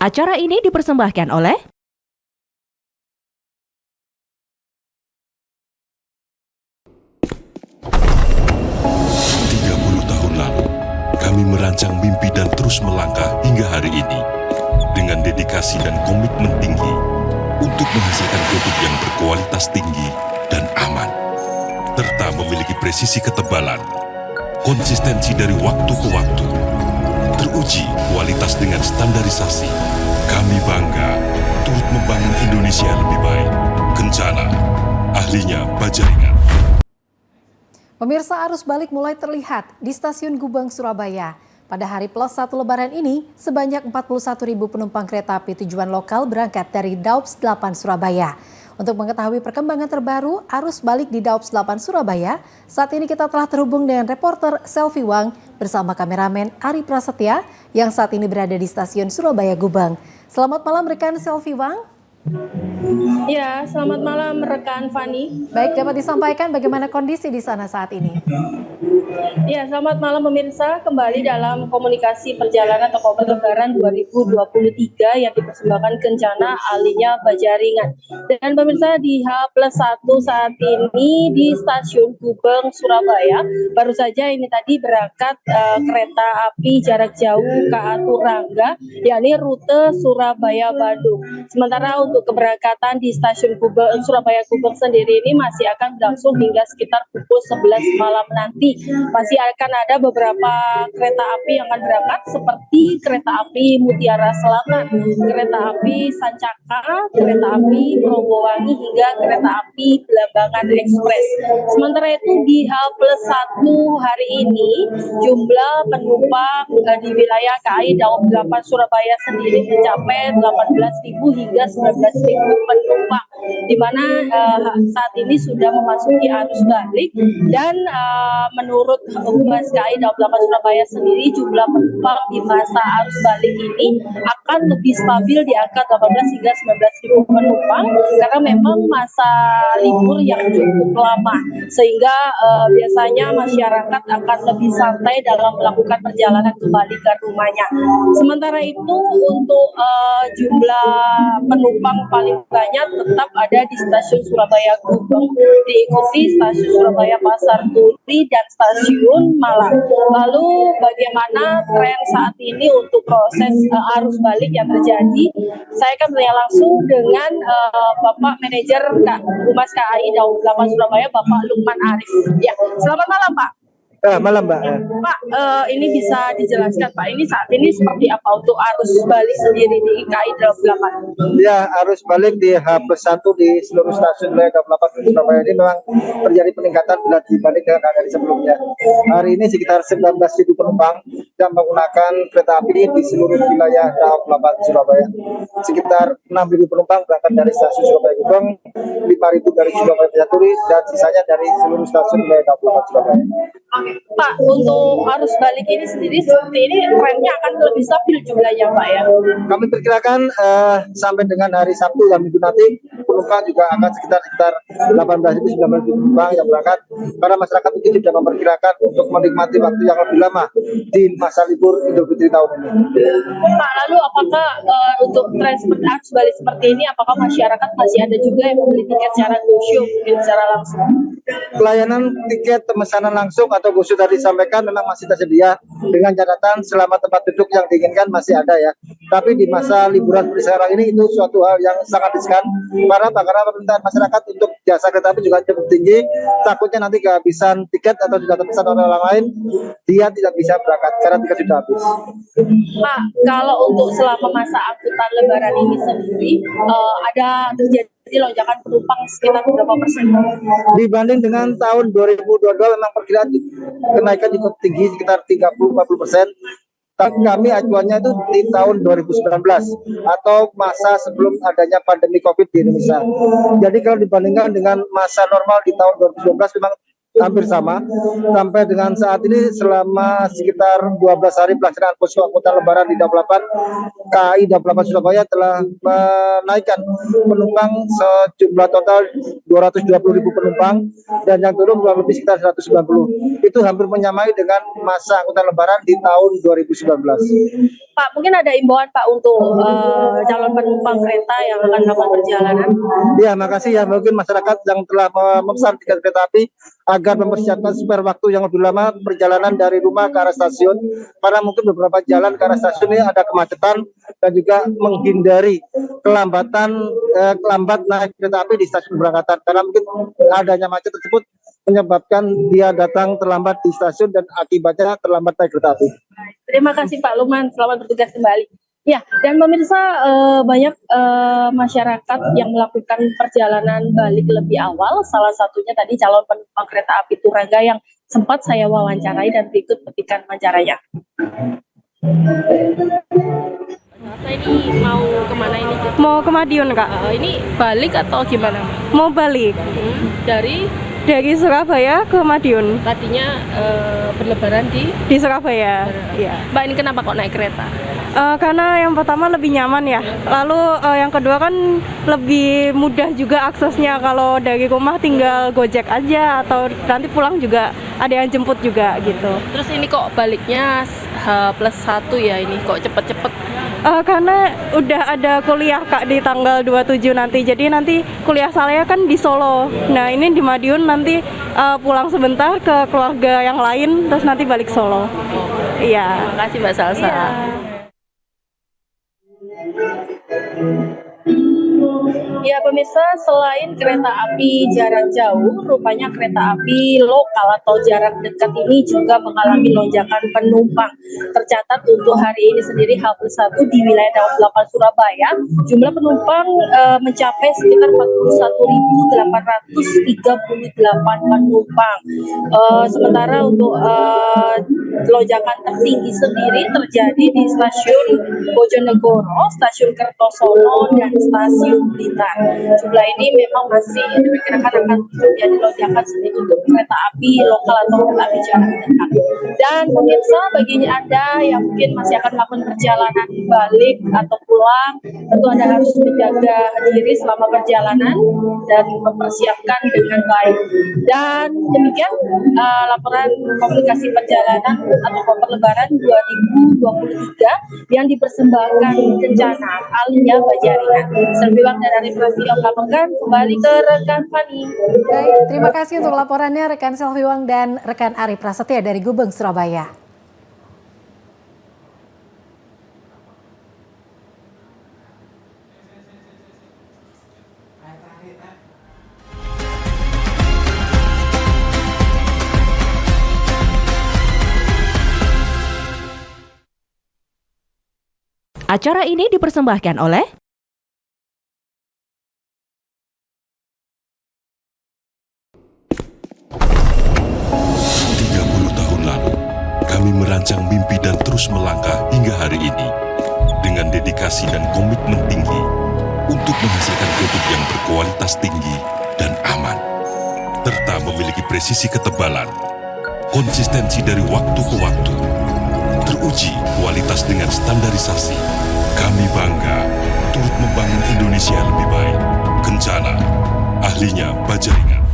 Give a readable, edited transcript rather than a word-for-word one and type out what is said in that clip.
Acara ini dipersembahkan oleh 30 tahun lalu, kami merancang mimpi dan terus melangkah hingga hari ini dengan dedikasi dan komitmen tinggi untuk menghasilkan produk yang berkualitas tinggi dan aman, serta memiliki presisi ketebalan, konsistensi dari waktu ke waktu, teruji kualitas dengan standarisasi. Kami bangga turut membangun Indonesia yang lebih baik. Kencana, ahlinya Bajaringan. Pemirsa, arus balik mulai terlihat di Stasiun Gubeng, Surabaya. Pada hari plus 1 Lebaran ini, sebanyak 41.000 penumpang kereta api tujuan lokal berangkat dari Daups 8 Surabaya. Untuk mengetahui perkembangan terbaru arus balik di Daups 8 Surabaya, saat ini kita telah terhubung dengan reporter Selvi Wang bersama kameramen Ari Prasetya yang saat ini berada di Stasiun Surabaya Gubeng. Selamat malam rekan Selvi Wang. Ya, selamat malam rekan Fani. Baik, dapat disampaikan bagaimana kondisi di sana saat ini? Ya, selamat malam pemirsa. Kembali dalam komunikasi perjalanan atau Komuter Lebaran 2023 yang dipersembahkan Kencana, ahlinya Bajaringan. Dan pemirsa, di H+1 saat ini di Stasiun Gubeng, Surabaya, baru saja ini tadi berangkat kereta api jarak jauh KA Turangga, yakni rute Surabaya-Bandung. Sementara untuk keberangkatan di Stasiun Gubeng, Surabaya Gubeng sendiri ini masih akan berlangsung hingga sekitar pukul 11 malam nanti. Masih akan ada beberapa kereta api yang akan berangkat seperti kereta api Mutiara Selatan, kereta api Sancaka, kereta api Probowangi hingga kereta api Belambangan Express. Sementara itu di H+1 hari ini jumlah penumpang di wilayah KAI Daup 8 Surabaya sendiri mencapai 18.000 hingga 19.000 penumpang, di mana saat ini sudah memasuki arus balik dan menurut Humas KAI Daup 8 Surabaya sendiri jumlah penumpang di masa arus balik ini akan lebih stabil di angka 18 hingga 19.000 penumpang karena memang masa libur yang cukup lama sehingga biasanya masyarakat akan lebih santai dalam melakukan perjalanan kembali ke rumahnya. Sementara itu untuk jumlah penumpang paling banyak tetap ada di Stasiun Surabaya Gubeng, diikuti Stasiun Surabaya Pasar Turi dan Stasiun Malang. Lalu bagaimana tren saat ini untuk proses arus balik yang terjadi? Saya akan bertanya langsung dengan Bapak Manajer Humas KAI Daup 8 Surabaya, Bapak Lukman Arif. Ya, selamat malam Pak. Malam Mbak. Pak, ini bisa dijelaskan Pak, ini saat ini seperti apa untuk arus balik sendiri di KAI Daup 8? Ya, arus balik di H+1 di seluruh stasiun wilayah Daup 8 di Surabaya ini memang terjadi peningkatan bila dibanding dengan hari sebelumnya. Hari ini sekitar 19.000 penumpang yang menggunakan kereta api di seluruh wilayah Daup 8 Surabaya. Sekitar 6.000 penumpang berangkat dari stasiun Surabaya Gubeng, 5.000 dari Surabaya Pasar Turi, dan sisanya dari seluruh stasiun wilayah Daup 8 Surabaya. Oke, Pak, untuk arus balik ini sendiri seperti ini trennya akan lebih stabil jumlahnya Pak ya? Kami perkirakan sampai dengan hari Sabtu dan Minggu nanti penumpang juga akan sekitar 18.000-19.000 penumpang yang berangkat karena masyarakat itu sudah memperkirakan untuk menikmati waktu yang lebih lama di masa libur Idul Fitri tahun ini. Pak, lalu apakah untuk tren arus balik seperti ini apakah masyarakat masih ada juga yang membeli tiket secara go-show mungkin secara langsung? Pelayanan tiket pemesanan langsung atau go-show tadi disampaikan memang masih tersedia dengan catatan selama tempat duduk yang diinginkan masih ada ya. Tapi di masa liburan seperti sekarang ini itu suatu hal yang sangat riskan karena permintaan masyarakat untuk jasa kereta api juga cukup tinggi. Takutnya nanti kehabisan tiket atau sudah terpesan oleh orang lain, dia tidak bisa berangkat karena tiket sudah habis. Pak, kalau untuk selama masa angkutan Lebaran ini sendiri ada terjadi lonjakan penumpang sekitar berapa persen? Dibanding dengan tahun 2022 memang perkiraan kenaikan cukup tinggi sekitar 30-40%. Tapi kami acuannya itu di tahun 2019 atau masa sebelum adanya pandemi COVID di Indonesia. Jadi kalau dibandingkan dengan masa normal di tahun 2019 memang hampir sama. Sampai dengan saat ini selama sekitar 12 hari pelaksanaan posko angkutan lebaran di Daup 8, KAI Daup 8 Surabaya telah menaikkan penumpang sejumlah total 220.000 penumpang dan yang turun kurang lebih sekitar 190. Itu hampir menyamai dengan masa angkutan lebaran di tahun 2019. Pak, mungkin ada imbauan Pak untuk calon penumpang kereta yang akan melakukan perjalanan? Ya, makasih ya, mungkin masyarakat yang telah memesan tiket kereta api agar mempersiapkan spare waktu yang lebih lama perjalanan dari rumah ke arah stasiun, karena mungkin beberapa jalan ke arah stasiun ini ada kemacetan dan juga menghindari lambat naik kereta api di stasiun keberangkatan, karena mungkin adanya macet tersebut menyebabkan dia datang terlambat di stasiun dan akibatnya terlambat naik kereta api. Terima kasih Pak Luman, selamat bertugas kembali. Ya, dan pemirsa, banyak masyarakat yang melakukan perjalanan balik lebih awal. Salah satunya tadi calon penumpang kereta api Turaga yang sempat saya wawancarai dan berikut petikan wawancaranya. Ini mau kemana ini? Mau ke Madiun, Kak. Ini balik atau gimana? Mau balik dari Surabaya ke Madiun. Tadinya berlebaran di Surabaya. Iya. Mbak, ini kenapa kok naik kereta? Karena yang pertama lebih nyaman ya. Lalu yang kedua kan lebih mudah juga aksesnya. Kalau dari rumah tinggal Gojek aja atau nanti pulang juga ada yang jemput juga gitu. Terus ini kok baliknya H+1 ya, ini kok cepet-cepet? Karena udah ada kuliah Kak di tanggal 27 nanti. Jadi nanti kuliah saya kan di Solo. Nah, ini di Madiun nanti pulang sebentar ke keluarga yang lain terus nanti balik Solo. Iya. Terima kasih Mbak Salsa. Iya. Ya pemirsa, selain kereta api jarak jauh, rupanya kereta api lokal atau jarak dekat ini juga mengalami lonjakan penumpang. Tercatat untuk hari ini sendiri H+1 di wilayah Daup 8 Surabaya, jumlah penumpang mencapai sekitar 41.838 penumpang. Sementara untuk lonjakan tertinggi sendiri terjadi di stasiun Bojonegoro, stasiun Kertosono, dan stasiun Blitar. Jumlah ini memang masih diperkirakan akan terjadi lonjakan sedikit untuk kereta api lokal atau kereta api jarak dekat. Dan pemirsa, bagi Anda yang mungkin masih akan melakukan perjalanan balik atau pulang, tentu Anda harus menjaga diri selama perjalanan dan mempersiapkan dengan baik. Dan demikian laporan komunikasi perjalanan atau koper lebaran 2023 yang dipersembahkan Kencana Alia Bajaringan. Selviwang dan Arif Prasetyo melaporkan, kembali ke rekan Fani. Baik, terima kasih untuk laporannya rekan Selviwang dan rekan Arif Prasetyo dari Gubeng, Surabaya. Acara ini dipersembahkan oleh 30 tahun lalu, kami merancang mimpi dan terus melangkah hingga hari ini dengan dedikasi dan komitmen tinggi untuk menghasilkan produk yang berkualitas tinggi dan aman, serta memiliki presisi ketebalan, konsistensi dari waktu ke waktu, teruji kualitas dengan standarisasi. Kami bangga turut membangun Indonesia lebih baik. Kencana, ahlinya Bajaringan.